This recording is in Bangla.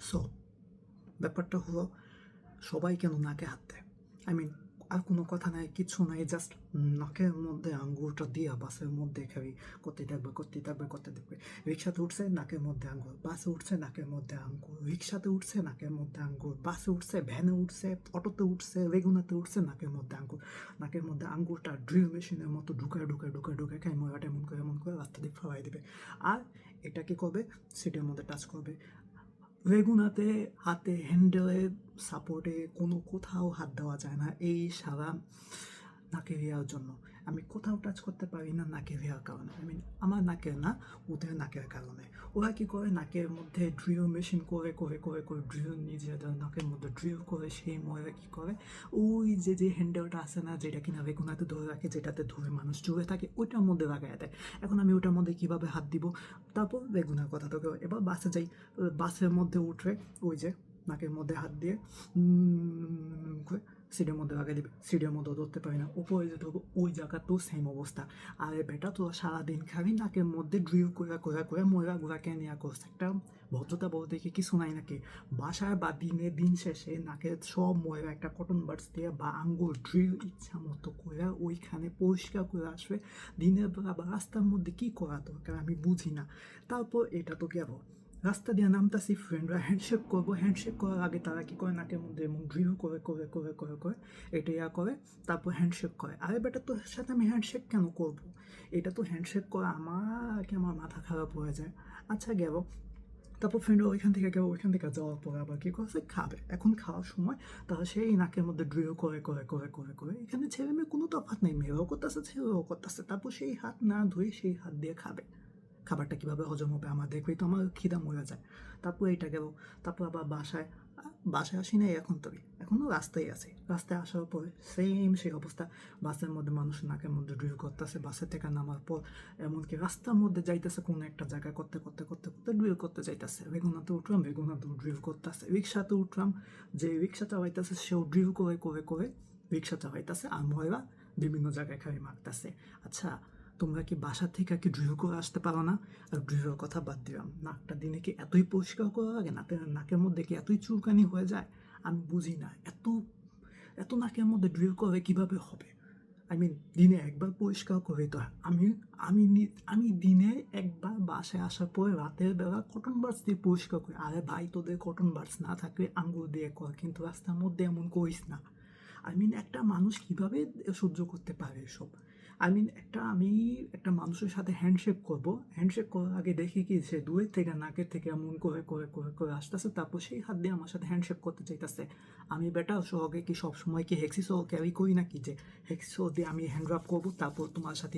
সো ব্যাপারটা হলো সবাই কেন নাকে হাত দেয়? আই মিন আর কোনো কথা নাই, কিচ্ছু নাই, জাস্ট নাকের মধ্যে আঙ্গুলটা দিয়া বাসের মধ্যে খালি করতে থাকবে। রিক্সাতে উঠছে নাকের মধ্যে আঙ্গুল, বাসে উঠছে নাকের মধ্যে আঙ্গুল, রিক্সাতে উঠছে নাকের মধ্যে আঙ্গুল, বাসে উঠছে, ভ্যানে উঠছে, অটোতে উঠছে, রেগুনাতে উঠছে নাকের মধ্যে আঙ্গুল। নাকের মধ্যে আঙ্গুলটা ড্রিল মেশিনের মতো ঢুকায় খাই ময়লাটা এমন করে রাস্তা দিয়ে ফেলাই দেবে। আর এটা কি করবে? সিটের মধ্যে টাচ করবে। রেগুনাতে হাতে হ্যান্ডেলে সাপোর্টে কোথাও হাত দেওয়া যায় না এই সারা নাকে রেয়ার জন্য। আমি কোথাও টাচ করতে পারি না নাকে রেয়ার কারণে। আই মিন আমার নাকের না, ওদের নাকের কারণে। ওরা কী করে? নাকের মধ্যে ড্রিল মেশিন করে ড্রিল নিজেদের নাকের মধ্যে ড্রিল করে সেই ময়লা কী করে ওই যে হ্যান্ডেলটা আছে না, যেটা কিনা রেগুনাতে ধরে রাখে, যেটাতে ধরে মানুষ জুড়ে থাকে, ওইটার মধ্যে লাগাই দেয়। এখন আমি ওটার মধ্যে কীভাবে হাত দিব? তারপর রেগুনার কথা তো এবার বাসে যাই, বাসের মধ্যে উঠে ওই যে নাকের মধ্যে হাত দিয়ে করে সিটের মধ্যে লাগাই দিবে, সিটের মধ্যে ধরতে পারি না, উপরে যে ধরবো ওই জায়গাতেও সেম অবস্থা। আরে বেটা তোরা সারাদিন খাবি নাকের মধ্যে ড্রিল করে ময়লা গুলাকে নেওয়া করছে, একটা ভদ্রতা বলতে কি কিছু নাই নাকি? বাসায় বা দিন শেষে নাকের সব ময়লা একটা কটন বাডস দিয়ে বা আঙ্গুল ড্রিল ইচ্ছা মতো করে ওইখানে পরিষ্কার করে আসবে। দিনের বেলা বা রাস্তার মধ্যে কী করা দরকার আমি বুঝি না। তারপর এটা তো গেল, রাস্তা দিয়ে নামতাছি, ফ্রেন্ডরা হ্যান্ডশেক করবো, হ্যান্ডশেক করার আগে তারা কী করে? নাকের মধ্যে এমন ড্রিল করে এটা ইয়া করে, তারপর হ্যান্ডশেক করে। আরে বেটা তোর সাথে আমি হ্যান্ডশেক কেন করবো? এটা তো হ্যান্ডশেক করা আমার মাথা খারাপ হয়ে যায়। আচ্ছা গেল, তারপর ফ্রেন্ডরা ওইখান থেকে যাওয়ার পরে আবার কী করছে? খাবে। এখন খাওয়ার সময় তারা সেই নাকের মধ্যে ড্রিল করে এখানে ছেলে মেয়ে কোনো তফাৎ নেই, মেয়েরাও করতেছে ছেলেরাও করতেছে, তারপর সেই হাত না ধুয়ে সেই হাত দিয়ে খাবে। খাবারটা কীভাবে হজম হবে আমার দেখবেই তো আমার খিদা মরে যায়। তারপর এটা গেল, তারপর আবার বাসায় আসি নাই এখন, তবে এখনও রাস্তায় আছি। রাস্তায় আসার পরে সেই অবস্থা, বাসের মধ্যে মানুষ নাকের মধ্যে ড্রিল করতেছে, বাসের থেকে নামার পর এমনকি রাস্তার মধ্যে যাইতেছে কোনো একটা জায়গায় করতে ড্রিল করতে যাইতেছে। বেগুনাতেও ড্রিল করতেছে, রিক্সাতে উঠলাম, যে রিক্সা চালাইতেছে সেও ড্রিল করে রিক্সা চালাইতেছে, আর ময়লা বিভিন্ন জায়গায় খালি মারতেছে। আচ্ছা তোমরা কি বাসা থেকে কি ড্রিল করে আসতে পারো না? আর ড্রিলের কথা বাদ দিলাম, নাকটা দিনে কি এতই পরিষ্কার করা লাগে? নাকের মধ্যে কি এতই চুলকানি হয়ে যায়? আমি বুঝি না, এত নাকের মধ্যে ড্রিল করে কীভাবে হবে? আই মিন দিনে একবার পরিষ্কার করে তো আমি দিনে একবার বাসায় আসার পরে রাতের বেলা কটন বাডস দিয়ে পরিষ্কার করি। আরে ভাই তোদের কটন বাডস না থাকলে আঙ্গুল দিয়ে কর, কিন্তু রাস্তার মধ্যে এমন করিস না। আই মিন একটা মানুষ কিভাবে সহ্য করতে পারে এসব? আমি একটা মানুষের সাথে হ্যান্ডশেক করবো, হ্যান্ডশেক করার আগে দেখি কি সে দূরের থেকে নাকের থেকে এমন করে আসতেছে, তারপর সেই হাত দিয়ে আমার সাথে হ্যান্ডশেক করতে চাইতেছে। আমি বেটা সহগে কি সব সময় কি হেক্সিসো ক্যারি করি নাকি যে হেক্সিসো দিয়ে আমি হ্যান্ড রাব করবো তারপর তোমার সাথে